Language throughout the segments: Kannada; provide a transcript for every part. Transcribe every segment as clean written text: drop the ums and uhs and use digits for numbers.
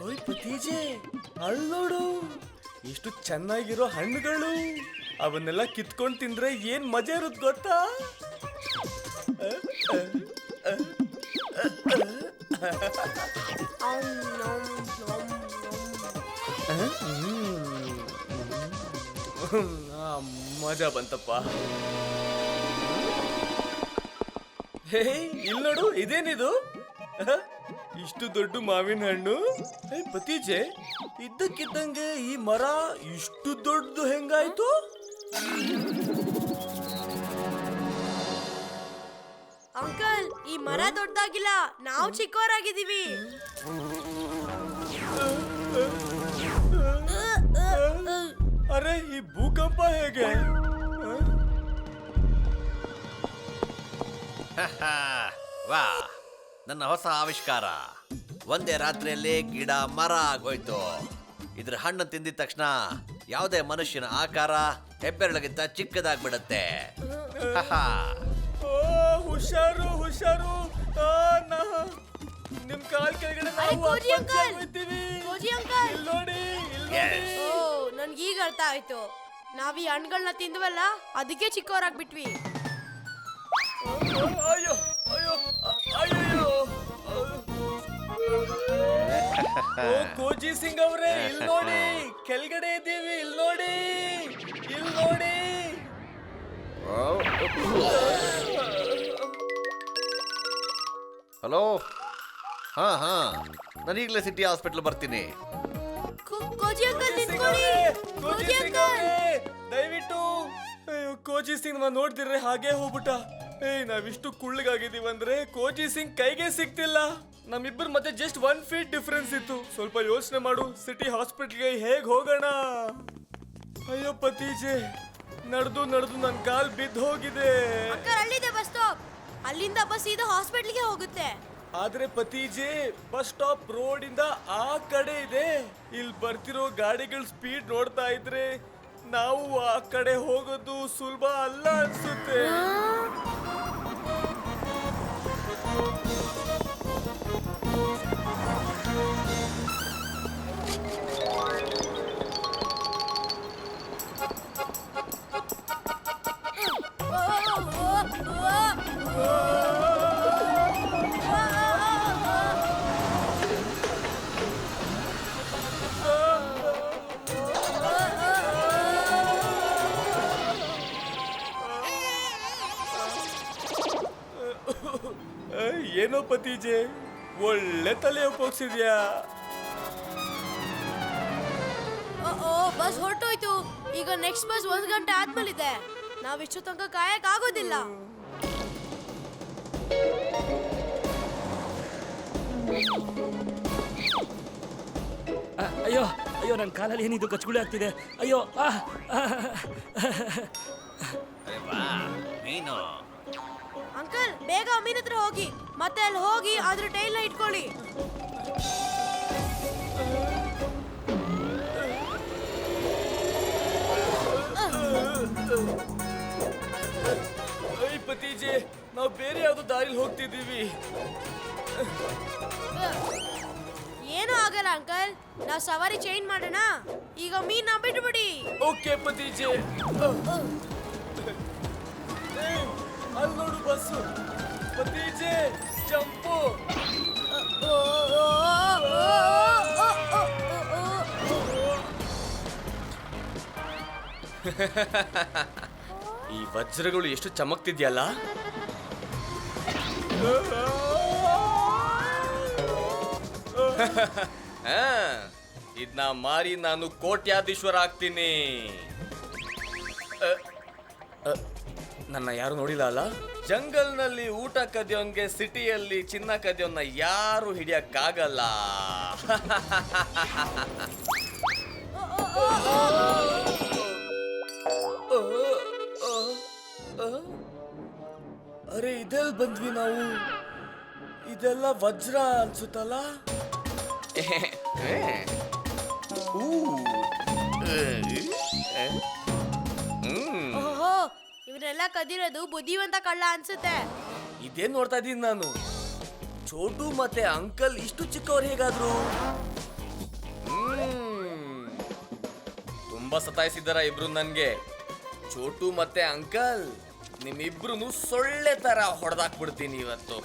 ಓಯ್ ಪತೀಜೆ, ಅಳ್ ನೋಡು, ಎಷ್ಟು ಚೆನ್ನಾಗಿರೋ ಹಣ್ಣುಗಳು. ಅವನ್ನೆಲ್ಲ ಕಿತ್ಕೊಂಡು ತಿಂದ್ರೆ ಏನ್ ಮಜಾ ಇರುತ್ತೆ ಗೊತ್ತಾ? ಮಜಾ ಬಂತಪ್ಪ. ಹೇ, ಇಲ್ಲಿ ನೋಡು, ಇದೇನಿದು? ಇಷ್ಟು ದೊಡ್ಡ ಮಾವಿನ ಹಣ್ಣು. ಪತೀಜೆ, ಇದ್ದಕ್ಕಿದ್ದಂಗೆ ಈ ಮರ ಇಷ್ಟು ದೊಡ್ಡದು ಹೆಂಗಾಯ್ತು? ಅಂಕಲ್, ಈ ಮರ ದೊಡ್ಡದಾಗಿಲ್ಲ, ನಾವು ಚಿಕ್ಕವರಾಗಿದ್ದೀವಿ. ಅರೆ, ಈ ಭೂಕಂಪ ಹೇಗೆ? ವಾ, ನನ್ನ ಹೊಸ ಆವಿಷ್ಕಾರ. ಒಂದೇ ರಾತ್ರಿಯಲ್ಲಿ ಗಿಡ ಮರ ಆಗೋಯ್ತು. ಇದ್ರ ಹಣ್ಣು ತಿಂದಿದ ತಕ್ಷಣ ಯಾವುದೇ ಮನುಷ್ಯನ ಆಕಾರ ಹೆಬ್ಬೆರಳಿಗಿಂತ ಚಿಕ್ಕದಾಗ್ಬಿಡುತ್ತೆ. ಹುಷಾರು ಹುಷಾರು, ನಿಮ್ ಕಾಲ್ ಕೆಳಗಡೆ ನೋಡಿ. ನನ್ಗೀಗ ಅರ್ಥ ಆಯ್ತು, ನಾವ್ ಈ ಹಣ್ಣುಗಳನ್ನ ತಿಂದ್ವಲ್ಲ, ಅದಕ್ಕೆ ಚಿಕ್ಕವರಾಗ್ಬಿಟ್ವಿ. ಅಯ್ಯೋ ಅಯ್ಯೋ ಅಯ್ಯೋ. ಕೋಜಿ ಸಿಂಗ್ ಅವರೇ, ಇಲ್ಲಿ ನೋಡಿ, ಕೆಳಗಡೆ ಇದ್ದೀವಿ, ಇಲ್ಲಿ ನೋಡಿ, ಇಲ್ಲಿ ನೋಡಿ. ಹಲೋ, ಹಾ, ನಾನೀಗಲೇ ಸಿಟಿ ಹಾಸ್ಪಿಟಲ್ ಬರ್ತೀನಿ. ದಯವಿಟ್ಟು. ಕೋಜಿ ಸಿಂಗ್ ನಾವ್ ನೋಡ್ತಿರ್ರೆ ಹಾಗೆ ಹೋಗ್ಬಿಟ್ಟ. ನಾವಿಷ್ಟು ಕುಳ್ಳಗಾಗಿದೀವಂದ್ರೆ ಕೋಜಿ ಸಿಂಗ್ ಕೈಗೆ ಸಿಕ್ತಿಲ್ಲ. ನಮ್ಮಿಬ್ಬರ ಮತ್ತೆ ಜಸ್ಟ್ 1 ಫೀಟ್ ಡಿಫರೆನ್ಸ್ ಇತ್ತು. ಸ್ವಲ್ಪ ಯೋಚನೆ ಮಾಡು, ಸಿಟಿ ಹಾಸ್ಪಿಟಲ್ಗೆ ಹೇಗ್ ಹೋಗೋಣ? ಅಯ್ಯೋ ಪತೀಜೆ, ನಡೆದು ನನ್ ಕಾಲ್ ಬಿದ್ದು ಹೋಗಿದೆ. ಅಲ್ಲಿದೆ ಬಸ್ ಸ್ಟಾಪ್, ಅಲ್ಲಿಂದ ಬಸ್ ಇದು ಹಾಸ್ಪಿಟಲ್ಗೆ ಹೋಗುತ್ತೆ. ಆದ್ರೆ ಪತೀಜೆ, ಬಸ್ ಸ್ಟಾಪ್ ರೋಡ್ ಇಂದ ಆ ಕಡೆ ಇದೆ. ಇಲ್ಲಿ ಬರ್ತಿರೋ ಗಾಡಿಗಳ ಸ್ಪೀಡ್ ನೋಡ್ತಾ ಇದ್ರೆ ನಾವು ಆ ಕಡೆ ಹೋಗೋದು ಸುಲಭ ಅಲ್ಲ ಅನ್ಸುತ್ತೆ. ಏನೋ ಪತೀಜೆ, ಒಳ್ಳೆ ತಲೆ ಉಪಯೋಗಿಸಿದ್ಯಾ. ಬಸ್ ಹೊರಟೋಯ್ತು. ಈಗ ನೆಕ್ಸ್ಟ್ ಬಸ್ 1 ಗಂಟೆ ಆದ್ಮೇಲಿದೆ. ನಾವಿಷ್ಟು ತನಕ ಕಾಯಕ್ ಆಗೋದಿಲ್ಲ. ಅಯ್ಯೋ ಅಯ್ಯೋ, ನನ್ನ ಕಾಲಲ್ಲಿ ಏನಿದು ಕಚ್ಗುಳಿ ಆಗ್ತಿದೆ. ಅಯ್ಯೋ. ಮೀನು. ಅಂಕಲ್, ಬೇಗ ಮೀನ್ ಹತ್ರ ಹೋಗಿ, ಮತ್ತೆ ಅಲ್ಲಿ ಹೋಗಿ ಅದ್ರ ಟೈಲ್ ನ ಇಟ್ಕೊಳ್ಳಿ. ಪತೀಜೆ, ನಾವು ಬೇರೆ ಯಾವ್ದೋ ದಾರಿಲಿ ಹೋಗ್ತಿದ್ದೀವಿ. ಏನು ಆಗಲ್ಲ ಅಂಕಲ್, ನಾವು ಸವಾರಿ ಚೇಂಜ್ ಮಾಡೋಣ. ಈಗ ಮೀನ ಬಿಟ್ಬಿಡಿ. ಓಕೆ ಪತೀಜೆ. ಅಲ್ಲಿ ನೋಡು ಬಸ್ಸು. ಪತೀಜೆ, ಜಂಪು. ಈ ವಜ್ರಗಳು ಎಷ್ಟು ಚಮಕ್ತಿದ್ಯಲ್ಲ. ಇದನ್ನ ಮಾರಿ ನಾನು ಕೋಟ್ಯಾಧೀಶ್ವರ ಆಗ್ತೀನಿ. ನನ್ನ ಯಾರು ನೋಡಿಲ್ಲ ಅಲ್ಲ? ಜಂಗಲ್ನಲ್ಲಿ ಊಟ ಕದಿಯೋನ್ಗೆ ಸಿಟಿಯಲ್ಲಿ ಚಿನ್ನ ಕದಿಯೋನ್ನ ಯಾರು ಹಿಡಿಯಕ್ಕಾಗಲ್ಲ. ಅರೆ, ಇದೆಲ್ಲಿ ಬಂದ್ವಿ ನಾವು? ಇದೆಲ್ಲ ವಜ್ರ ಅನ್ಸುತ್ತಲ್ಲ. ಓಹೋ, ಇವರೆಲ್ಲ ಕದಿರೋದು ಬುದ್ಧಿವಂತ ಕಳ್ಳ ಅನ್ಸುತ್ತೆ. ಇದೇನ್ ನೋಡ್ತಾ ಇದ್ದೀನಿ ನಾನು? ಚೋಟು ಮತ್ತೆ ಅಂಕಲ್ ಇಷ್ಟು ಚಿಕ್ಕವ್ರು ಹೇಗಾದ್ರು? ತುಂಬಾ ಸತಾಯಿಸಿದಾರ ಇಬ್ರು ನನ್ಗೆ. ಚೋಟು ಮತ್ತೆ ಅಂಕಲ್ ನಿಮ್ಮಿಬ್ರು ಸೊಳ್ಳೆ ತರ ಹೊಡೆದಾಕ್ಬಿಡ್ತೀನಿ ಇವತ್ತು.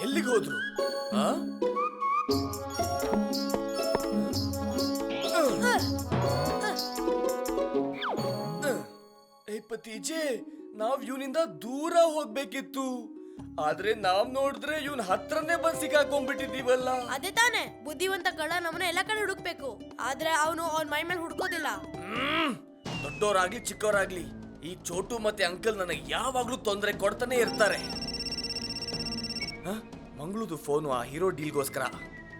ಎಲ್ಲಿಗೆ ಹೋದ್ರು? ಪತೀಜೆ, ನಾವ್ ಇವನಿಂದ ದೂರ ಹೋಗ್ಬೇಕಿತ್ತು. ಆದ್ರೆ ನಾವ್ ನೋಡಿದ್ರೆ ಇವನ್ ಹತ್ರನೇ ಬಂದ್ ಸಿಕ್ಕಾಕೊಂಡ್ಬಿಟ್ಟಿದೀವಲ್ಲ. ಅದೇ ತಾನೆ, ಬುದ್ಧಿವಂತ ಕಳ್ಳ ನಮ್ಮನ್ನ ಎಲ್ಲ ಕಡೆ ಹುಡುಕ್ಬೇಕು, ಆದ್ರೆ ಅವನು ಅವನ್ ಮೈ ಮೇಲೆ ಹುಡ್ಕೋದಿಲ್ಲ. ದೊಡ್ಡವರಾಗ್ಲಿ ಚಿಕ್ಕವರಾಗ್ಲಿ, ಈ ಚೋಟು ಮತ್ತೆ ಅಂಕಲ್ ನನಗೆ ಯಾವಾಗ್ಲೂ ತೊಂದರೆ ಕೊಡ್ತಾನೆ ಇರ್ತಾರೆ. ಮಂಗಳೂದು ಫೋನು ಆ ಹೀರೋ ಡೀಲ್ಗೋಸ್ಕರ.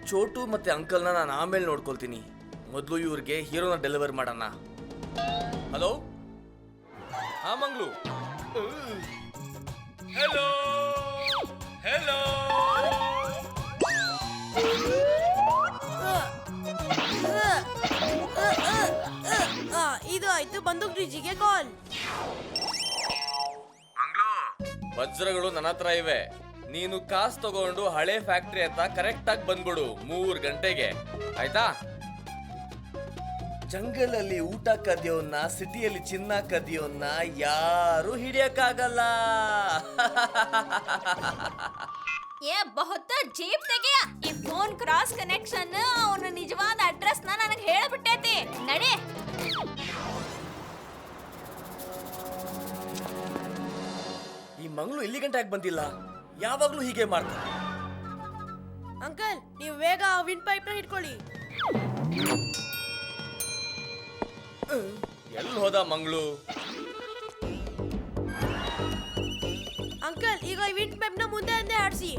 ಚೋಟು ಮತ್ತೆ ಅಂಕಲ್ನ ನಾನು ಆಮೇಲೆ ನೋಡ್ಕೊಳ್ತೀನಿ. ಮೊದಲು ಇವ್ರಿಗೆ ಹೀರೋನ ಡೆಲಿವರ್ ಮಾಡೋಣ. ಹಲೋ, ಹಾ ಮಂಗ್ಳು. Hello hello. ಇದು ಆಯ್ತು ಬಂದೂಕ್ ಡಿಜಿಗೆ ಕಾಲ್. ವಜ್ರಗಳು ನನ್ನ ಹತ್ರ ಇವೆ. ನೀನು ಕಾಸು ತಗೊಂಡು ಹಳೆ ಫ್ಯಾಕ್ಟ್ರಿ ಹತ್ರ ಕರೆಕ್ಟ್ ಆಗಿ ಬಂದ್ಬಿಡು 3 ಗಂಟೆಗೆ, ಆಯ್ತಾ? ಜಂಗಲಲ್ಲಿ ಊಟ ಕದಿಯೋನ್ನ, ಸಿಟಿಯಲ್ಲಿ ಚಿನ್ನ ಕದಿಯೋನ್ನ ಯಾರು ಹಿಡಿಯಕ್ಕಾಗಲ್ಲ. ಏ ಬಹುತ್ ಜೀಪ್ ತೆಗೆಯ. ಈ ಫೋನ್ ಕ್ರಾಸ್ ಕನೆಕ್ಷನ್ ಅವನ ನಿಜವಾದ ಅಡ್ರೆಸ್ ನನಗೆ ಹೇಳ್ಬಿಟ್ಟೈತಿ. ನಡಿ. ಈ ಮಂಗ್ಳು ಇಲ್ಲಿ ಗಂಟೆ ಯಾಕೆ ಬಂದಿಲ್ಲ? ಯಾವಾಗ್ಲೂ ಹೀಗೆ ಮಾಡ್ತಾರೆ. ಅಂಕಲ್, ನೀವು ಬೇಗ ವಿಂಡ್ ಪೈಪ್ ನ ಹಿಡ್ಕೊಳ್ಳಿ. ಎಲ್ಲಿ ಹೋದ ಮಂಗ್ಳು? ಅಂಕಲ್, ಈಗ ವಿಂಡ್ ಪೈಪ್ ನ ಮುಂದೆ ಅಂದೆ ಆಡಿಸಿ.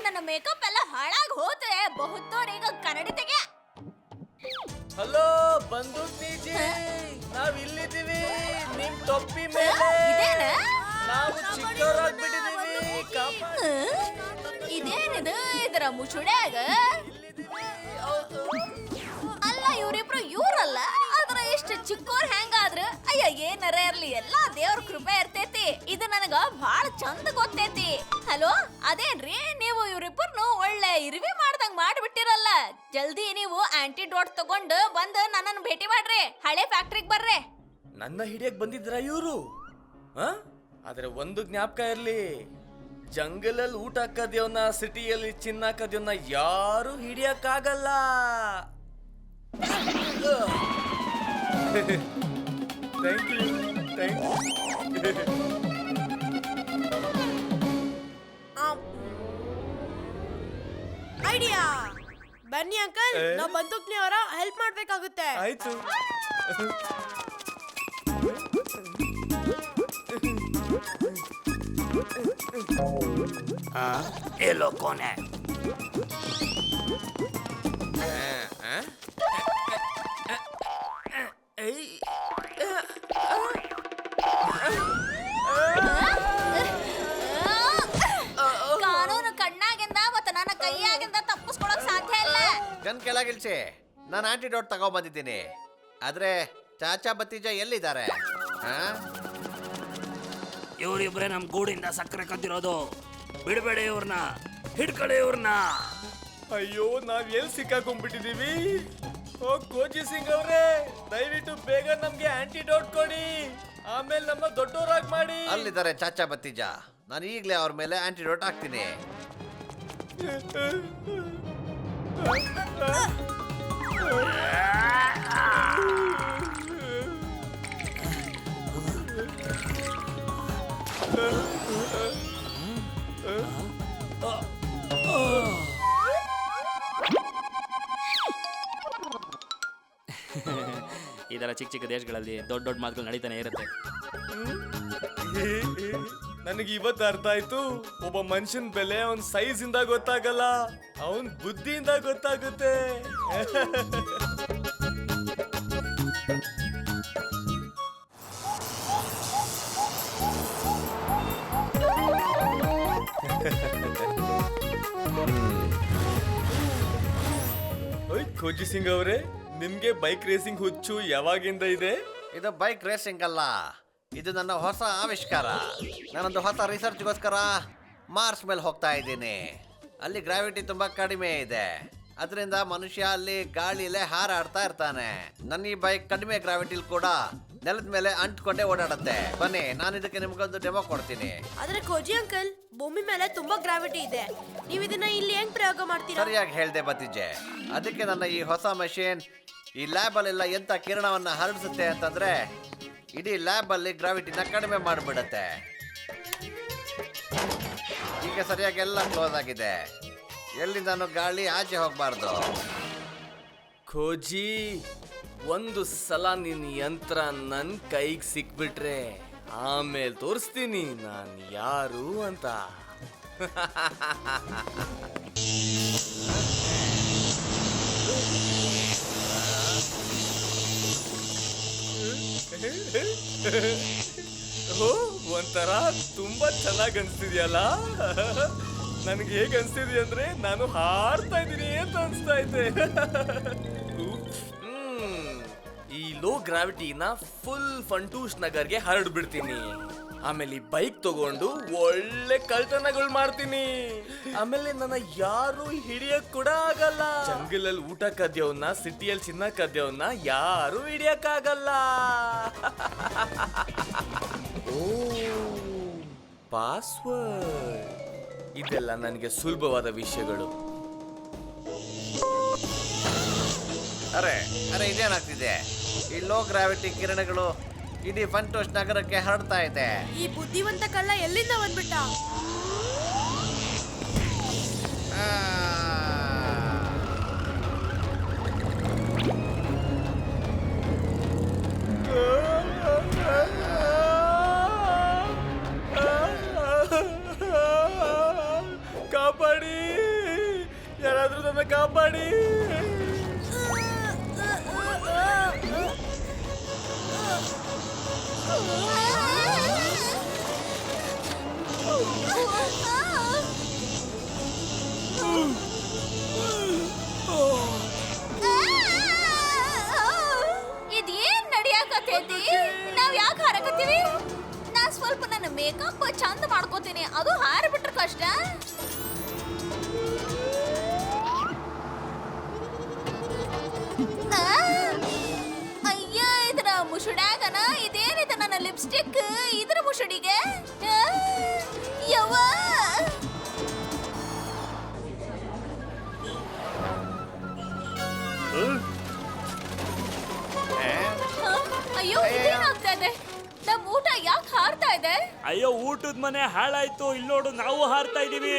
ನನ್ನ ಮೇಕಪ್ ಎಲ್ಲ ಹಾಳಾಗಿ ಹೋತೆ. ಬಹುತೋರ್ ಈಗ ಕನ್ನಡಿ ತೆಗೆಯ. ಹಲೋ ಬಂದು ನಾವ್ ಇಲ್ಲಿದ್ದೀವಿ ನಿಮ್ ತೊಪ್ಪಿ ಮೇಲೆ. ನಾವು ಚಿಕ್ಕವರಾಗ್ಬಿಟ್ಟಿದೀವಿ. ಇದೇನಿದು ಇದರ ಮುಸುಡ್ಯಾಗ? ಅಲ್ಲ ಇವ್ರಿಬ್ರು ಇವ್ರಲ್ಲ, ಆದ್ರ ಇಷ್ಟು ಚಿಕ್ಕೋರ್ ಹೆಂಗಾದ್ರ? ಅಯ್ಯ ಏನರ ಇರ್ಲಿ, ಎಲ್ಲಾ ದೇವ್ರ ಕೃಪೆ ಇರ್ತೈತಿ. ಇದು ನನಗ ಬಹಳ ಚಂದ ಗೊತ್ತೈತಿ. ಹಲೋ, ಅದೇನ್ರಿ ನೀವು ಇವ್ರಿಬ್ಬರ್ನು ಒಳ್ಳೆ ಇರ್ವಿ ಮಾಡ್ದಂಗ್ ಮಾಡ್ಬಿಟ್ಟಿರಲ್ಲ. ಜಲ್ದಿ ನೀವು ಆಂಟಿಡೋಟ್ ತಗೊಂಡು ಬಂದು ನನ್ನನ್ನು ಭೇಟಿ ಮಾಡ್ರಿ. ಹಳೆ ಫ್ಯಾಕ್ಟ್ರಿಗೆ ಬರ್ರಿ. ನನ್ನ ಹಿಡಿಯಕ್ ಬಂದಿದ್ರ ಇವ್ರು? ಆದ್ರೆ ಒಂದು ಜ್ಞಾಪಕ ಇರ್ಲಿ, ಜಂಗಲಲ್ಲಿ ಊಟ ಕದಿಯೋನ್ನ, ಸಿಟಿಯಲ್ಲಿ ಚಿನ್ನ ಕದಿಯೋನ್ನ ಯಾರು ಹಿಡಿಯಕ್ಕಾಗಲ್ಲ. Thank you, thank you. Idea. ಬನ್ನಿ ಅಂಕಲ್, ನಾವು ಬಂದೂಕ್ನಿಯವರ ಹೆಲ್ಪ್ ಮಾಡ್ಬೇಕಾಗುತ್ತೆ. ಆಯ್ತು. ಎಲ್ಲೋ ಕೋನೆ? ಕಾನೂನು ಕಣ್ಣಾಗಿಂದ ಮತ್ತೆ ನನ್ನ ಕೈಯಾಗಿಂದ ತಪ್ಪಿಸ್ಕೊಳಕ್ ಸಾಧ್ಯ ಇಲ್ಲ. ಗನ್ ಕೆಳಗಿಳಿಸಿ, ನಾನು ಆಂಟಿಡೋಟ್ ತಗೊಂಡ್ಬಂದಿದ್ದೀನಿ. ಆದ್ರೆ ಚಾಚಾ ಭತ್ತೀಜ ಎಲ್ಲಿದ್ದಾರೆ? ಇವರಿಬ್ರೆ ನಮ್ ಗೂಡಿಂದ ಸಕ್ಕರೆ ಕದ್ದಿರೋದು. ಬಿಡಬೇಡಿ ಇವ್ರನ್ನ, ಹಿಡ್ಕೊಳ್ಳಿ ಇವ್ರನ್ನ. ಅಯ್ಯೋ, ನಾವ್ ಎಲ್ಲಿ ಸಿಕ್ಕಾಕೊಂಡ್ಬಿಟ್ಟಿದೀವಿ? ಓ ಕೋಚಿ ಸಿಂಗ್ ಅವ್ರೆ, ದಯವಿಟ್ಟು ಬೇಗ ನಮ್ಗೆ ಆಂಟಿಡೋಟ್ ಕೊಡಿ, ಆಮೇಲೆ ನಮ್ಮ ದೊಡ್ಡವರಾಗಿ ಮಾಡಿ. ಅಲ್ಲಿದ್ದಾರೆ ಚಾಚಾ ಭತ್ತೀಜ, ನಾನು ಈಗಲೇ ಅವ್ರ ಮೇಲೆ ಆಂಟಿಡೋಟ್ ಹಾಕ್ತೀನಿ. ಈ ಥರ ಚಿಕ್ಕ ಚಿಕ್ಕ ದೇಶಗಳಲ್ಲಿ ದೊಡ್ಡ ದೊಡ್ಡ ಮಾತುಗಳು ನಡೀತಾನೆ ಇರುತ್ತೆ. ನನಗೆ ಇವತ್ತು ಅರ್ಥ ಆಯ್ತು, ಒಬ್ಬ ಮನುಷ್ಯನ ಬೆಲೆ ಅವನ್ ಸೈಜ್ ಇಂದ ಗೊತ್ತಾಗಲ್ಲ, ಅವನ್ ಬುದ್ಧಿಯಿಂದ ಗೊತ್ತಾಗುತ್ತೆ. ಓಯ್ ಕೋಜಿ ಸಿಂಗ್ ಅವರೇ, ನಿಮ್ಗೆ ಬೈಕ್ ರೇಸಿಂಗ್ ಹುಚ್ಚು ಯಾವಾಗಿಂದ ಇದೆ? ಇದು ಬೈಕ್ ರೇಸಿಂಗ್ ಅಲ್ಲ, ಇದು ನನ್ನ ಹೊಸ ಆವಿಷ್ಕಾರ. ನಾನೊಂದು ಹೊಸ ರಿಸರ್ಚ್ಗೋಸ್ಕರ ಮಾರ್ಸ್ ಮೇಲೆ ಹೋಗ್ತಾ ಇದ್ದೀನಿ. ಅಲ್ಲಿ ಗ್ರಾವಿಟಿ ತುಂಬಾ ಕಡಿಮೆ ಇದೆ, ಅದರಿಂದ ಮನುಷ್ಯ ಅಲ್ಲಿ ಗಾಳಿಲೇ ಹಾರಾಡ್ತಾ ಇರ್ತಾನೆ. ನನ್ನ ಈ ಬೈಕ್ ಕಡಿಮೆ ಗ್ರಾವಿಟಿಲಿ ಕೂಡ ನೆಲದ ಮೇಲೆ ಅಂಟ್ಕೊಂಡೇ ಓಡಾಡುತ್ತೆ. ಬನ್ನಿ, ನಾನು ಇದಕ್ಕೆ ನಿಮ್ಗೊಂದು ಡೆಮೋ ಕೊಡ್ತೀನಿ. ಆದ್ರೆ ಕೋಜಿ ಅಂಕಲ್, ಭೂಮಿ ಮೇಲೆ ತುಂಬಾ ಗ್ರಾವಿಟಿ ಇದೆ. ನೀವು ಇದನ್ನ ಇಲ್ಲಿ ಹೆಂಗ್ ಪ್ರಯೋಗ ಮಾಡ್ತೀರಾ? ಸರಿಯಾಗಿ ಹೇಳ್ದೆ ಭತಿಜೆ. ಅದಕ್ಕೆ ನನ್ನ ಈ ಹೊಸ ಮಷೀನ್ ಈ ಲ್ಯಾಬ್ ಅಲ್ಲೆಲ್ಲ ಎಂತ ಕಿರಣವನ್ನ ಹರಡಿಸುತ್ತೆ ಅಂತಂದ್ರೆ ಇಡೀ ಲ್ಯಾಬ್ ಅಲ್ಲಿ ಗ್ರಾವಿಟಿನ ಕಡಿಮೆ ಮಾಡಿಬಿಡುತ್ತೆ. ಈಗ ಸರಿಯಾಗಿ ಎಲ್ಲ ಕ್ಲೋಸ್ ಆಗಿದೆ, ಎಲ್ಲಿಂದನೂ ಗಾಳಿ ಆಚೆ ಹೋಗ್ಬಾರ್ದು. ಖೋಜಿ, ಒಂದು ಸಲ ನಿನ್ ಯಂತ್ರ ನನ್ ಕೈಗೆ ಸಿಕ್ಬಿಟ್ರೆ ಆಮೇಲೆ ತೋರಿಸ್ತೀನಿ ನಾನು ಯಾರು ಅಂತ. ಓ, ಒಂಥರ ತುಂಬಾ ಚೆನ್ನಾಗಿ ಅನ್ಸ್ತಿದ್ಯಲ್ಲ. ನನ್ಗೆ ಹೇಗೆ ಅನ್ಸ್ತಿದ್ಯ ಅಂದ್ರೆ ನಾನು ಹಾರ್ತಾ ಇದ್ದೀನಿ ಅಂತ ಅನ್ಸ್ತಾ ಇದೆ. ಈ ಲೋ ಗ್ರಾವಿಟಿನ ಫುಲ್ ಫಂಟೂಸ್ ನಗರ್ಗೆ ಹರಡ್ಬಿಡ್ತೀನಿ. ಆಮೇಲೆ ಈ ಬೈಕ್ ತಗೊಂಡು ಒಳ್ಳೆ ಕಳ್ತನಗಳು ಮಾಡ್ತೀನಿ. ಆಮೇಲೆ ನನ್ನ ಯಾರು ಹಿಡಿಯಕ್ ಕೂಡ ಆಗಲ್ಲ. ಜಂಗಲ್ ಅಲ್ಲಿ ಊಟ ಕದ್ಯವನ್ನ, ಸಿಟಿಯಲ್ಲಿ ಚಿನ್ನ ಕದ್ಯವನ್ನ ಯಾರು ಹಿಡಿಯಕ್ ಆಗಲ್ಲ. ಓ, ಪಾಸ್ವರ್ಡ್, ಇದೆಲ್ಲ ನನಗೆ ಸುಲಭವಾದ ವಿಷಯಗಳು. ಅರೆ ಅರೆ ಇದೇನಾಗ್ತಿದೆ? ಈ ಲೋ ಗ್ರಾವಿಟಿ ಕಿರಣಗಳು ಇಡೀ ಫಂಟೋಸ್ ನಗರಕ್ಕೆ ಹರಡ್ತಾ ಇದೆ. ಈ ಬುದ್ಧಿವಂತ ಕಳ್ಳ ಎಲ್ಲಿಂದ ಬಂದ್ಬಿಟ್ಟ? ಆ. ಕಾಪಾಡಿ, ಯಾರಾದ್ರೂ ನನ್ನ ಕಾಪಾಡಿ. ಇದೇನ್ ನಡಿಯಾಕತ್ತೈತಿ? ನಾವ್ ಯಾಕೆ ಹಾರಕತ್ತೀವಿ? ನಾ ಸ್ವಲ್ಪ ನನ್ನ ಮೇಕಪ್ ಚಂದ ಮಾಡ್ಕೋತೀನಿ, ಅದು ಹಾರಿಬಿಟ್ರೆ ಕಷ್ಟ. ಅಯ್ಯ, ಇದ್ರ ಮುಸುಡ್ಯಾಗನ ಇದೇನಿದೆ ನನ್ನ ಲಿಪ್ಸ್ಟಿಕ್ ಇದ್ರ ಮುಸುಡಿಗೆ. ಯವ್ವ, ಅಯ್ಯೋ, ಇದೇನಾಗ್ತಾ ಇದೆ? ನಮ್ ಊಟ ಯಾಕೆ ಹಾರ್ತಾ ಇದೆ? ಅಯ್ಯೋ, ಊಟದ ಮನೆ ಹಾಳಾಯ್ತು. ಇಲ್ಲಿ ನೋಡು, ನಾವು ಹಾರ್ತಾ ಇದೀವಿ.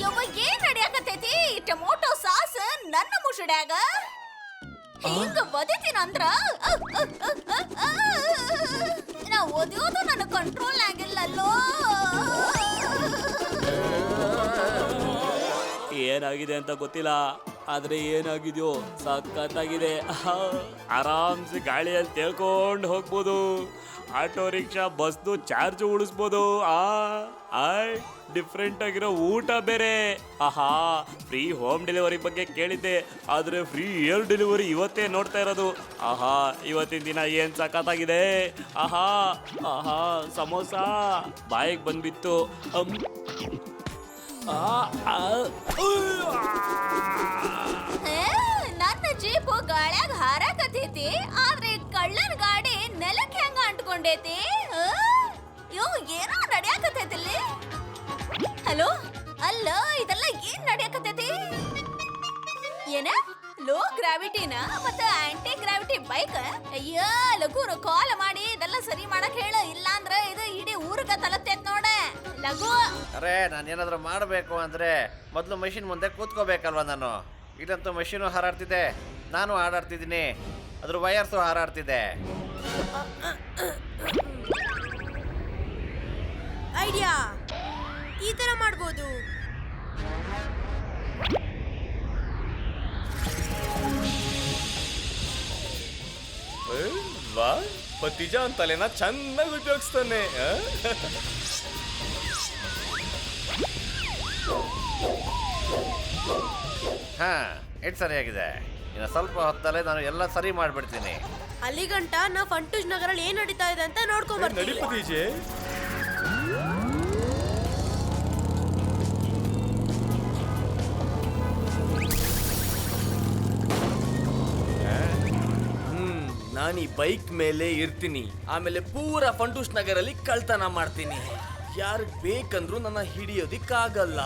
ಯವ್ವ, ಏನ್ ನಡಿಯಾಕತ್ತೈತಿ? ಟೊಮೊಟೊ ಸಾಸ್ ನನ್ನ ಮುಸುಡ್ಯಾಗ ಹಿಂಗ ಬದಿತೀನಂದ್ರ ನಾ ಓದಿಯೋದು ನನ್ನ ಕಂಟ್ರೋಲ್ ಆಗಿಲ್ಲಲ್ಲೋ. ಏನಾಗಿದೆ ಅಂತ ಗೊತ್ತಿಲ್ಲ, ಆದ್ರೆ ಏನಾಗಿದೆಯೋ ಸಖತ್ತಾಗಿದೆ. ಆರಾಮ್ಸೆ ಗಾಳಿಯಲ್ಲಿ ತೇಳ್ಕೊಂಡು ಹೋಗ್ಬೋದು. ಆಟೋ ರಿಕ್ಷಾ, ಬಸ್ದು ಚಾರ್ಜ್ ಉಳಿಸ್ಬೋದು. ಡಿಫ್ರೆಂಟ್ ಆಗಿರೋ ಊಟ ಬೇರೆ. ಆಹಾ, ಫ್ರೀ ಹೋಮ್ ಡೆಲಿವರಿ ಬಗ್ಗೆ ಕೇಳಿದ್ದೆ, ಆದ್ರೆ ಫ್ರೀ ಏರ್ ಡೆಲಿವರಿ ಇವತ್ತೇ ನೋಡ್ತಾ ಇರೋದು. ಆಹಾ, ಇವತ್ತಿನ ದಿನ ಏನ್ ಸಖತ್ತಾಗಿದೆ. ಆಹಾ ಆಹಾ, ಸಮೋಸ ಬಾಯಿಗೆ ಬಂದ್ಬಿತ್ತು. ನನ್ನ ಜೀಪು ಗಾಳ್ಯಾಗ ಹಾರಾಕತೈತಿ, ಆದ್ರೆ ಕಳ್ಳನ ಗಾಡಿ ನೆಲಕ್ಕೆ ಹೆಂಗ ಅಂಟ್ಕೊಂಡೈತಿ? ಯೋ, ಏನೋ ನಡ್ಯಾಕತೈತಿಲ್ಲಿ. ಹಲೋ, ಅಲ್ಲ, ಇದೆಲ್ಲ ಏನ್ ನಡ್ಯಾಕತೈತಿ? ಏನ ಲೋ ಗ್ರಾವಿಟಿನ ಮತ್ತ ಆಂಟಿ ಗ್ರಾವಿಟಿ ಬೈಕ್? ಅಯ್ಯ, ಲಘು ಕಾಲ್ ಮಾಡಿ ಇದೆಲ್ಲ ಸರಿ ಮಾಡಕ್ ಹೇಳು, ಇಲ್ಲ ಅಂದ್ರೆ ಇದು ಇಡೀ ಊರ್ಗ ತಲತ್ತೈತ್ ನೋಡ. ಲಘು, ಅರೆ, ನಾನು ಏನಾದರೂ ಮಾಡಬೇಕು ಅಂದ್ರೆ ಮೊದಲು ಮಷಿನ್ ಮುಂದೆ ಕೂತ್ಕೋಬೇಕಲ್ವ ನಾನು. ಇಲ್ಲಂತೂ ಮಷೀನು ಹಾರಾಡ್ತಿದೆ, ನಾನು ಹಾರಾಡ್ತಿದ್ದೀನಿ, ಅದ್ರ ವಯರ್ಸು ಹಾರಾಡ್ತಿದೆ. ಐಡಿಯಾ, ಈ ತರ ಮಾಡ್ಬೋದು. ವಾ, ಭತ್ತೀಜ ಅವನ್ ತಲೆನ ಚೆನ್ನಾಗಿ ಉಪಯೋಗಿಸ್ತಾನೆ. ಹಾ ಇದು ಸರಿಯಾಗಿದೆ. ಇನ್ನು ಸ್ವಲ್ಪ ಹೊತ್ತಲ್ಲೇ ನಾನು ಎಲ್ಲ ಸರಿ ಮಾಡ್ಬಿಡ್ತೀನಿ. ಅಲ್ಲಿಗಂಟ ನಾ ಫಂಟೂಜ್ ನಗರಲ್ಲಿ ಏನ್ ನಡೀತಾ ಇದೆ ಅಂತ ನೋಡ್ಕೊಂಡ್ ನಡಿ ಬರ್ತೀನಿ. ಭತ್ತೀಜೆ. ನಾನು ಈ ಬೈಕ್ ಮೇಲೆ ಇರ್ತೀನಿ, ಆಮೇಲೆ ಪೂರಾ ಫಂಟೂಸ್ ನಗರಲ್ಲಿ ಕಳ್ತನ ಮಾಡ್ತೀನಿ. ಯಾರು ಬೇಕಂದ್ರೂ ನನ್ನ ಹಿಡಿಯೋದಿಕ್ಕಾಗಲ್ಲ.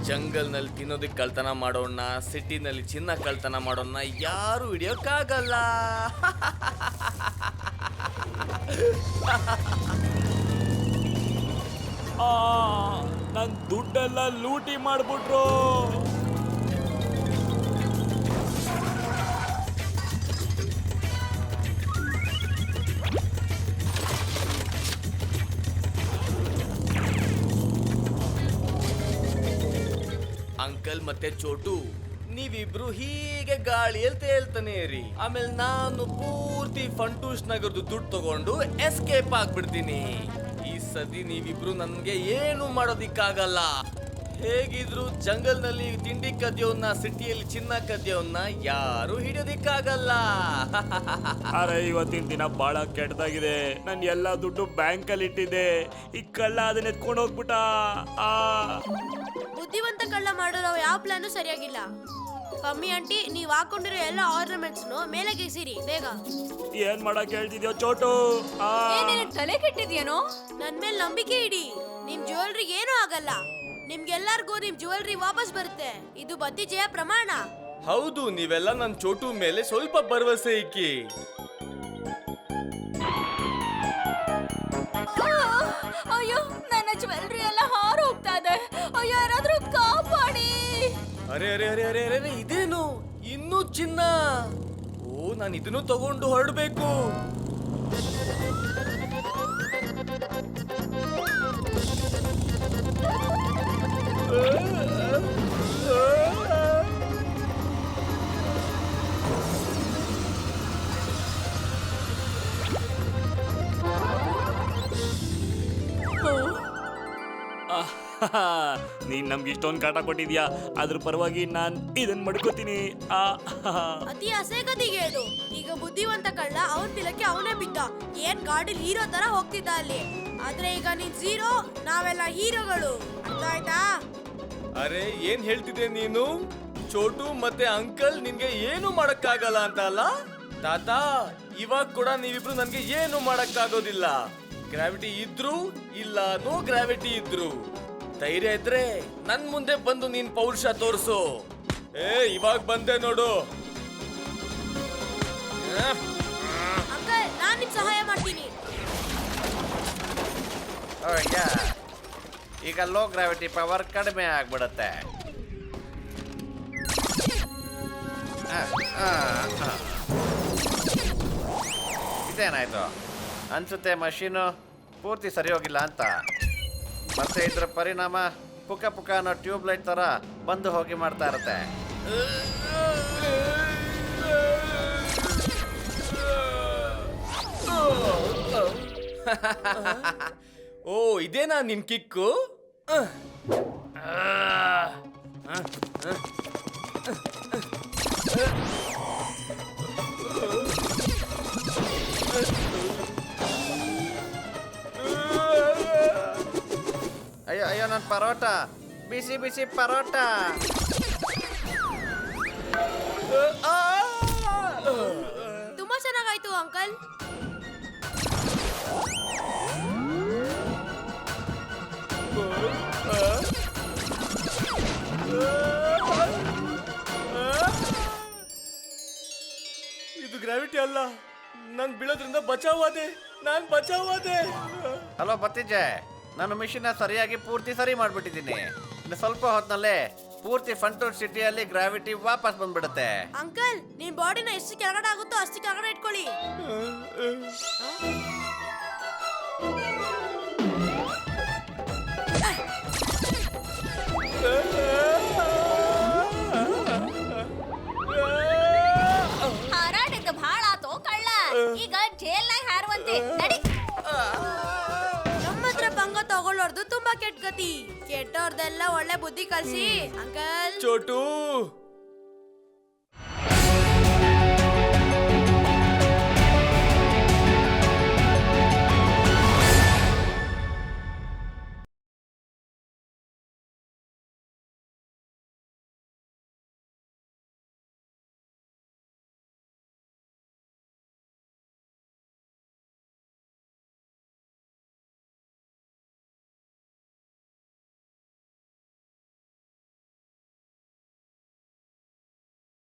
ಜಂಗಲ್ನಲ್ಲಿ ತಿನ್ನೋದಕ್ಕೆ ಕಳ್ತನ ಮಾಡೋಣ, ಸಿಟಿನಲ್ಲಿ ಚಿನ್ನ ಕಳ್ತನ ಮಾಡೋಣ, ಯಾರು ಹಿಡಿಯೋಕ್ಕಾಗಲ್ಲ. ನನ್ ದುಡ್ಡೆಲ್ಲ ಲೂಟಿ ಮಾಡ್ಬಿಟ್ರು. ಅಂಕಲ್ ಮತ್ತೆ ಚೋಟು, ನೀವಿಬ್ರು ಹೀಗೆ ಗಾಳಿಯಲ್ಲಿ ತೇಲ್ತಾನೆ ಇರಿ. ಆಮೇಲೆ ನಾನು ಪೂರ್ತಿ ಫಂಟೂಸ್ ನಗರದ್ದು ದುಡ್ಡು ತಗೊಂಡು ಎಸ್ಕೇಪ್ ಆಗ್ಬಿಡ್ತೀನಿ. ಈ ಸತಿ ನೀವಿಬ್ರು ನನ್ಗೆ ಏನು ಮಾಡೋದಿಕ್ಕಾಗಲ್ಲ. ಹೇಗಿದ್ರು ಜಂಗಲ್ನಲ್ಲಿ ತಿಂಡಿ ಕದಿಯೋನ್ನ, ಸಿಟಿಯಲ್ಲಿ ಚಿನ್ನ ಕದಿಯೋನ್ನ ಯಾರು ಹಿಡಿಯೋದಿಕ್ಕಾಗಲ್ಲ. ಅರೆ ಇವತ್ತಿನ ದಿನ ಬಹಳ ಕೆಟ್ಟದಾಗಿದೆ. ನನ್ ಎಲ್ಲಾ ದುಡ್ಡು ಬ್ಯಾಂಕಲ್ಲಿ ಇಟ್ಟಿದ್ದೆ. ಈ ಕಳ್ಳ ಅದನ್ನ ಎತ್ಕೊಂಡು ಹೋಗ್ಬಿಟ್ಟ. ಬುದ್ಧಿವಂತ ಕಳ್ಳ ಮಾಡೋರು ಯಾವ ಪ್ಲಾನು ಸರಿಯಾಗಿಲ್ಲ. ಮಮ್ಮಿ ಆಂಟಿ, ನೀವ್ ಹಾಕೊಂಡಿರೋ ಎಲ್ಲ ಆರ್ನಮೆಂಟ್ಸ್ ಮೇಲೆ ಗೆಸಿರಿ ಬೇಗ. ಏನ್ ಮಾಡಕ್ ಹೇಳ್ತಿದ್ಯೋ ಚೋಟು? ನಿನಗ್ ತಲೆ ಕೆಟ್ಟಿದ್ಯೇನೋ? ನನ್ ಮೇಲೆ ನಂಬಿಕೆ ಇಡಿ, ನಿಮ್ ಜ್ಯುವೆಲ್ರಿ ಏನೂ ಆಗಲ್ಲ. ನಿಮ್ಗೆಲ್ಲರಿಗೂ ನಿಮ್ ಜ್ಯುವೆಲ್ರಿ ವಾಪಸ್ ಬರುತ್ತೆ. ಇದು ಭತ್ತೀಜೆಯ ಪ್ರಮಾಣ. ಹೌದು, ನೀವೆಲ್ಲ ನನ್ನ ಚೋಟು ಮೇಲೆ ಸ್ವಲ್ಪ ಭರವಸೆ ಇಕ್ಕಿ. ಅಯ್ಯೋ, ನನ್ನ ಜ್ಯುವೆಲ್ರಿ ಎಲ್ಲ ಹಾರು ಹೋಗ್ತಾ ಇದೆ. ಅಯ್ಯೋ, ಯಾರಾದ್ರೂ ಕಾಪಾಡಿ. ಅರೆ ಅರೆ ಅರೆ ಅರೆ ಅರೆ ಇದೇನು ಇನ್ನೂ ಚಿನ್ನ? ಓ, ನಾನು ಇದನ್ನು ತಗೊಂಡು ಹೊರಡ್ಬೇಕು. ನೀನ್ ನಮ್ಗೆ ಇಷ್ಟೊಂದು ಕಾಟ ಕೊಟ್ಟಿದ್ಯಾ, ಅದ್ರ ಪರವಾಗಿ ನಾನ್ ಇದನ್ ಮಡ್ಕೋತೀನಿ. ಅತಿ ಅಸೇಗದಿಗೆ ಇದು. ಈಗ ಬುದ್ಧಿವಂತ ಕಳ್ಳ ಅವನ್ ತಿಲಕ್ಕೆ ಅವನೇ ಬಿದ್ದ. ಏನ್ ಗಾಡಿಲಿ ಹೀರೋ ತರ ಹೋಗ್ತಿದ್ದ ಅಲ್ಲಿ. ಆದ್ರೆ ಈಗ ನೀನ್ ಝೀರೋ, ನಾವೆಲ್ಲ ಹೀರೋಗಳು. ಅರ್ಥ ಆಯ್ತಾ? ಅರೆ ಏನ್ ಹೇಳ್ತಿದ್ದೆ ನೀನು? ಚೋಟು ಮತ್ತೆ ಅಂಕಲ್ ನಿನ್ಗೆ ಏನು ಮಾಡಕ್ಕಾಗಲ್ಲ ಅಂತ ಅಲ್ಲ ತಾತ? ಇವಾಗ ಕೂಡ ನೀವಿಬ್ರು ನನ್ಗೆ ಏನು ಮಾಡಕ್ಕಾಗೋದಿಲ್ಲ. ಗ್ರಾವಿಟಿ ಇದ್ರು ಇಲ್ಲ, ನೋ ಗ್ರಾವಿಟಿ ಇದ್ರು, ಧೈರ್ಯ ಇದ್ರೆ ನನ್ ಮುಂದೆ ಬಂದು ನೀನ್ ಪೌರುಷ ತೋರ್ಸು. ಇವಾಗ ಬಂದೆ ನೋಡು. ಅಂಕಲ್, ನಾನ್ ನಿಮ್ ಸಹಾಯ ಮಾಡ್ತೀನಿ. ಈಗ ಲೋ ಗ್ರಾವಿಟಿ ಪವರ್ ಕಡಿಮೆ ಆಗ್ಬಿಡುತ್ತೆ. ಇದೇನಾಯ್ತು ಅನ್ಸುತ್ತೆ, ಮಷೀನು ಪೂರ್ತಿ ಸರಿ ಹೋಗಿಲ್ಲ ಅಂತ. ಮತ್ತೆ ಇದ್ರ ಪರಿಣಾಮ ಪುಕ ಪುಕ ಅನ್ನೋ ಟ್ಯೂಬ್ ಲೈಟ್ ತರ ಬಂದು ಹೋಗಿ ಮಾಡ್ತಾ ಇರುತ್ತೆ. ಓ, ಇದೇನಾ ನಿನ್ ಕಿಕ್ಕು? ಅಯ್ಯೋ ಅಯ್ಯೋ, ನನ್ನ ಪರೋಟ, ಬಿಸಿ ಬಿಸಿ ಪರೋಟ. ತುಂಬಾ ಚೆನ್ನಾಗಾಯ್ತು ಅಂಕಲ್. ಇದು ಗ್ರಾವಿಟಿ ಅಲ್ಲ. ನಾನ್ ಬೀಳೋದ್ರಿಂದ ಬಚಾವಾದೆ. ನಾನ್ ಬಚಾವಾದೆ. ಹಲೋ ಭತ್ತೀಜೆ, ನಾನು ಮಿಷಿನ್ ಸರಿಯಾಗಿ ಪೂರ್ತಿ ಸರಿ ಮಾಡ್ಬಿಟ್ಟಿದ್ದೀನಿ. ಇನ್ನು ಸ್ವಲ್ಪ ಹೊತ್ತಿನಲ್ಲೇ ಪೂರ್ತಿ ಫಂಟೂರ್ ಸಿಟಿಯಲ್ಲಿ ಗ್ರಾವಿಟಿ ವಾಪಸ್ ಬಂದ್ಬಿಡುತ್ತೆ. ಅಂಕಲ್, ನಿಮ್ ಬಾಡಿನ ಎಷ್ಟು ಕೆಳಗಡೆ ಆಗುತ್ತೋ ಅಷ್ಟು ಕೆಳಗಡೆ ಇಟ್ಕೊಳ್ಳಿ. ಹಾರಾಡಿದ್ದು ಭಾಳ ಆತೋ ಕಳ್ಳ. ಈಗ ಜೇಲ್ನಾಗ ಹಾರುವ ಒಳ್ಳೆಯವ್ರದ್ದು ತುಂಬಾ ಕೆಟ್ಟ ಗತಿ. ಕೆಟ್ಟವ್ರದೆಲ್ಲ ಒಳ್ಳೆ ಬುದ್ಧಿ ಕಲ್ಸಿ ಅಂಕಲ್. ಚೋಟು